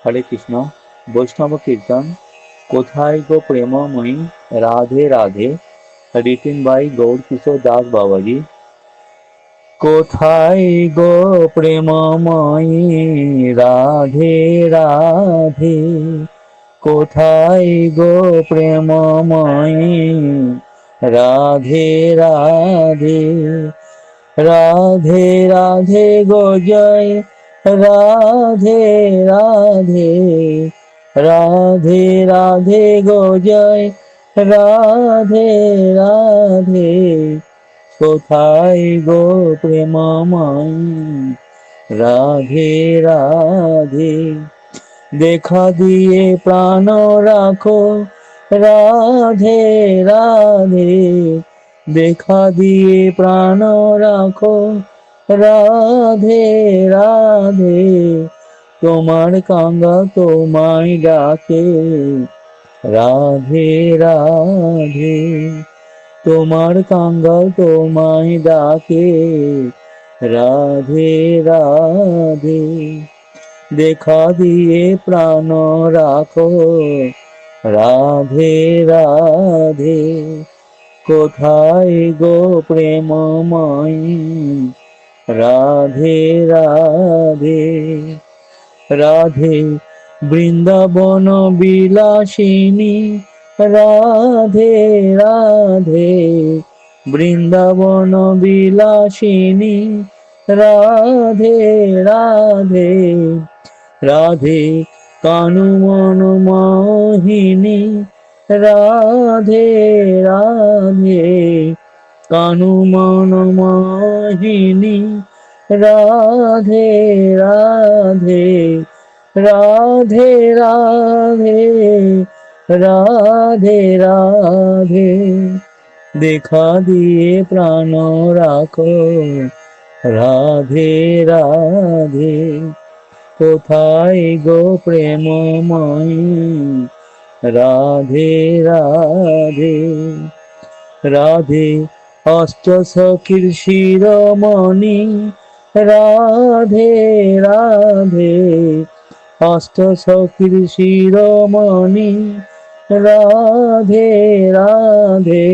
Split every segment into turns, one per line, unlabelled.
হরে কৃষ্ণ। বৈষ্ণব কীর্তন কোথায় গো প্রেমময়ী Radhe Radhe, written by Gour Kishore Das বাবাজি। কোথায় গো প্রেমময়ী রাধে রাধে, কোথায় গো প্রেমময়ী রাধে রাধে, রাধে রাধে গো জয় রাধে রাধে, রাধে রাধে গো জয় রাধে রাধে, কোথায় গো প্রেমময়ী রাধে রাধে। দেখা দিয়ে প্রাণ রাখো রাধে রাধে, দেখা দিয়ে প্রাণ রাখো রাধে রাধে, তোমার কাঙ্গা তোমায় ডাকে রাধে রাধে, তোমার কাঙ্গাল তোমায় ডাকে রাধে রাধে। দেখা দিয়ে প্রাণ রাখো রাধে রাধে, কোথায় গো প্রেমময়ী রাধে রাধে। রাধে বৃন্দাবন বিলাসিনী রাধে রাধে, বৃন্দাবন বিলাসিনী রাধে রাধে, রাধে কানু মন মোহিনী রাধে রাধে, কানু মন মোহিনী রাধে রাধে, রাধে রাধে রাধে রাধে, দেখা দিয়ে প্রাণ রাখো রাধে রাধে, কোথায় গো প্রেমময়ী রাধে রাধে। রাধে অষ্ট সখীর শিরোমণি রাধে রাধে, অষ্ট সখীর শিরোমণি রাধে রাধে,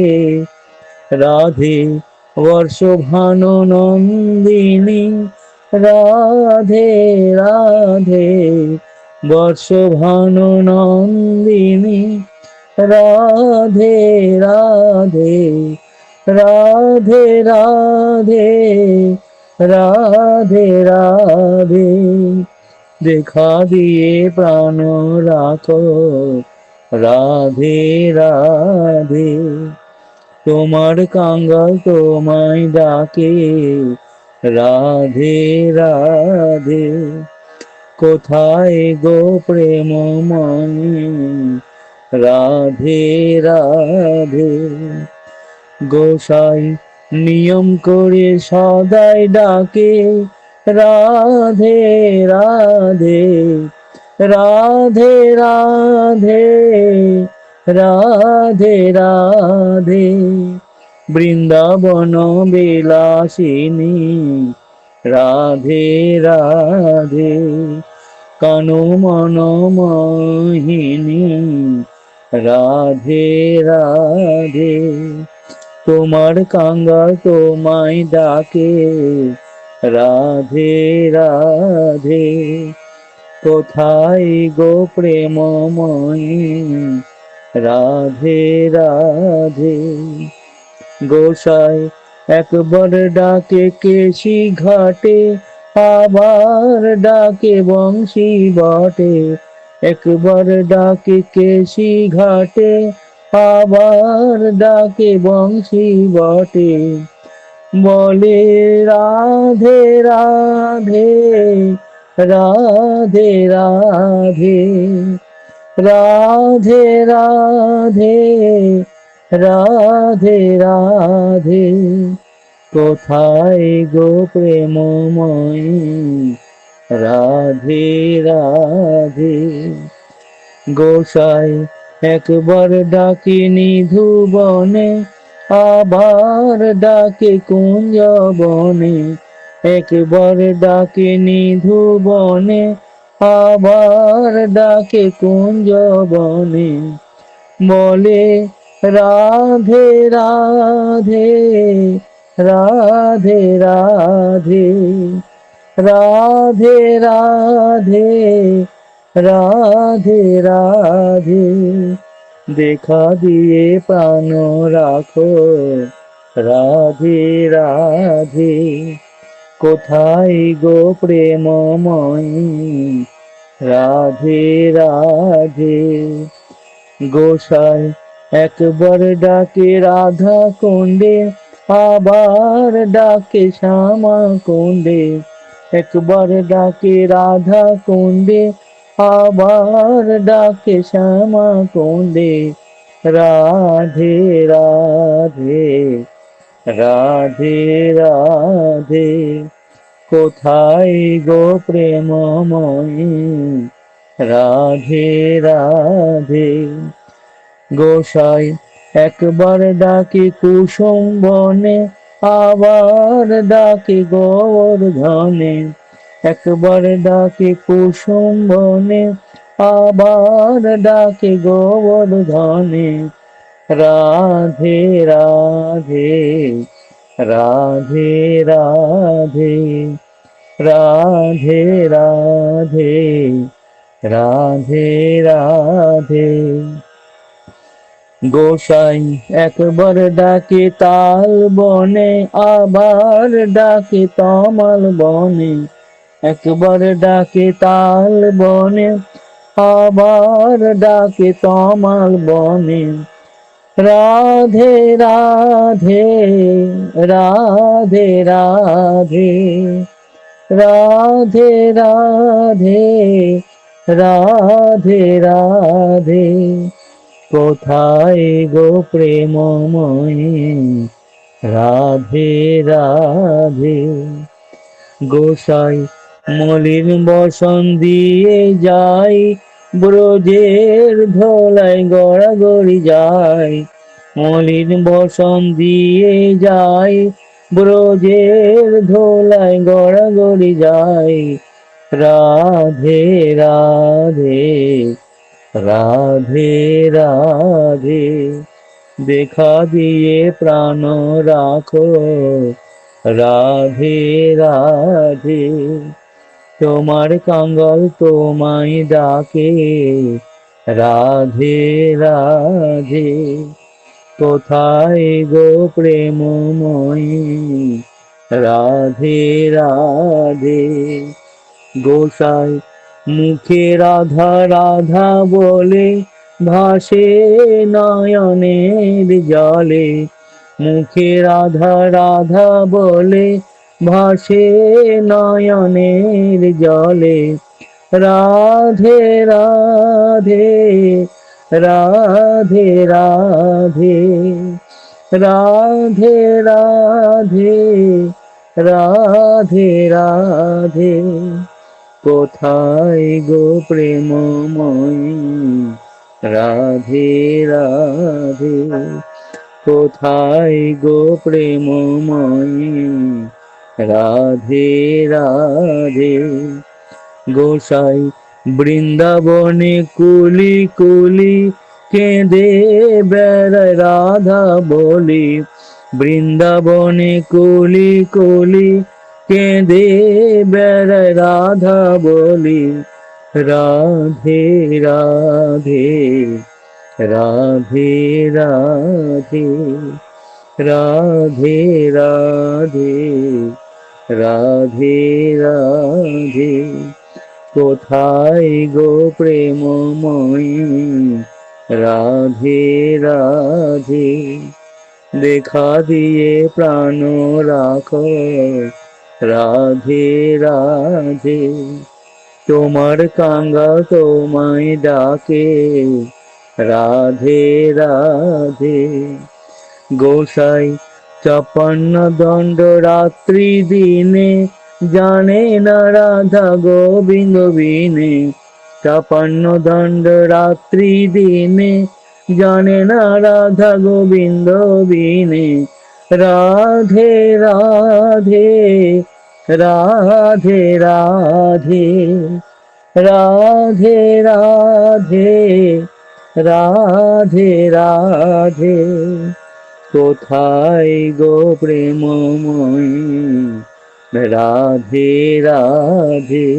রাধে বর্ষভানু নন্দিনী রাধে রাধে, বর্ষভানু নন্দিনী রাধে রাধে, রাধে রাধে রাধে রাধে, দেখা দিয়ে প্রাণ রাখো রাধে রাধে, তোমার কাঙ্গাল তোমায় ডাকে রাধে রাধে, কোথায় গো প্রেমময়ী রাধে রাধে। গোসাই নিয়ম করে সদাই ডাকে রাধে রাধে, রাধে রাধে রাধে রাধে, বৃন্দাবন বিলাসিনী রাধে রাধে, কানু মন মোহিনী রাধে রাধে, তোমার কাঙ্গা তোমায় ডাকে রাধে রাধে, কোথায় গো প্রেমময়ী রাধে রাধে। গোসাই একবার ডাকে কেশি ঘাটে, আবার ডাকে বংশী বটে, একবার ডাকে কেশি ঘাটে, আবার ডাকে বংশী বটে, বলে রাধে রাধে রাধে রাধে, রাধে রাধে রাধে রাধে, কোথায় গো প্রেমময়ী রাধে রাধে। গোসাই একবার ডাকে নিধুবনে, আবার ডাকে কুঞ্জ বনে, একবার ডাকে নিধুবনে, আবার ডাকে কুঞ্জ বনে, বলে রাধে রাধে, রাধে রাধে, রাধে রাধে, রাধে রাধে। দেখা দিয়ে প্রাণ রাখো, রাধে রাধে। কোথায় গো প্রেমময়ী, রাধে রাধে। গোসাই একবার ডাকে রাধা কুণ্ডে, আবার ডাকে শ্যামা কুণ্ডে। একবার ডাকে রাধা কুণ্ডে, আবার ডাকে শ্যামা কুণ্ডে। রাধে রাধে, রাধে রাধে। কোথায় গো প্রেমময়ী, রাধে রাধে। গোসাই একবার ডাকে কুসুম বনে, আবার ডাকে গোবর্ধনে। একবার ডাকে কুসুম বনে, আবার ডাকে গোবর্ধনে। রাধে রাধে, রাধে রাধে, রাধে রাধে, রাধে রাধে। গোসাই একবার ডাকে তাল বনে, আবার ডাকে তমাল বনে। একবার ডাকে তাল বনে, আবার ডাকে তমাল বনে। রাধে রাধে, রাধে রাধে, রাধে রাধে, রাধে রাধে। কোথায় গো প্রেমময়ী, রাধে রাধে। গোসাই মলিন বসন দিয়ে যাই, ব্রজের ধোলায় গড়াগড়ি যায়। মলিন বসন দিয়ে যাই, ব্রজের ধোলায় গড়াগড়ি যায়। রাধে রাধে, রাধে রাধে। দেখা দিয়ে প্রাণ রাখো, রাধে রাধে। তোমার কাঙ্গাল তোমায় ডাকে, রাধে রাধে। কোথায় গো প্রেমময়ী, রাধে রাধে। গোসাই মুখে রাধা রাধা বলে, ভাসে নয়নের জলে। মুখে রাধা রাধা বলে, ভাসে নয়নের জলে। রাধে রাধে, রাধে রাধে, রাধে রাধে, রাধে রাধে। কোথায় গো প্রেমময়ী, রাধে রাধে। কোথায় গো প্রেমময়ী, রাধে রাধে। গোসাই বৃন্দাবনে কুলি কুলি, কেঁদে বেড়ায় রাধা বলি। বৃন্দাবনে কুলি কুলি, কেঁদে বেড়ায় রাধা বলি। রাধে রাধে, রাধে রাধে, রাধে রাধে, রাধে রাধে। কোথায় গো প্রেমময়ী, রাধে রাধে। দেখা দিয়ে প্রাণ রাখো, রাধে রাধে। তোমার কাঙ্গা তোমায় ডাকে, রাধে রাধে। গোসাই ৫৬ দণ্ড রাত্রি দিনে, জানে না রাধা গোবিন্দ বিনে। ৫৬ দণ্ড রাত্রি দিনে, জানে না রাধা গোবিন্দ বিনে। রাধে রাধে, রাধে রাধে, রাধে রাধে রাধে রাধে, কোথায় গো প্রেমময়ী, রাধে রাধে,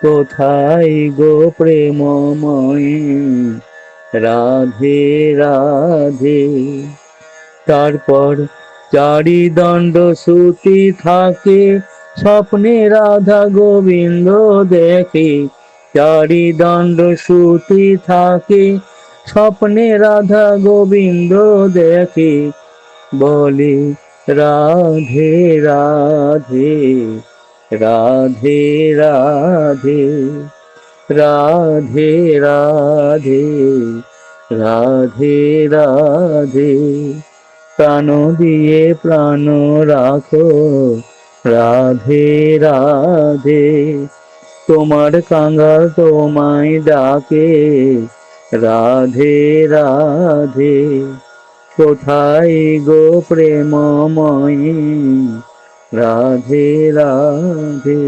কোথায় গো প্রেমময়ী, রাধে রাধে। তারপর চারিদণ্ড শ্রুতি থাকে, স্বপ্নে রাধা গোবিন্দ দেখে। চারিদণ্ড শ্রুতি থাকে, স্বপ্নে রাধা গোবিন্দ দেখে। বলে রাধে রাধে রাধে রাধে, রাধে রাধে রাধে রাধে, প্রাণ দিয়ে প্রাণ রাখো, রাধে রাধে। তোমার কাঙ্গাল তোমায় ডাকে, রাধে রাধে, কোথায় গো প্রেমময়ী, রাধে রাধে।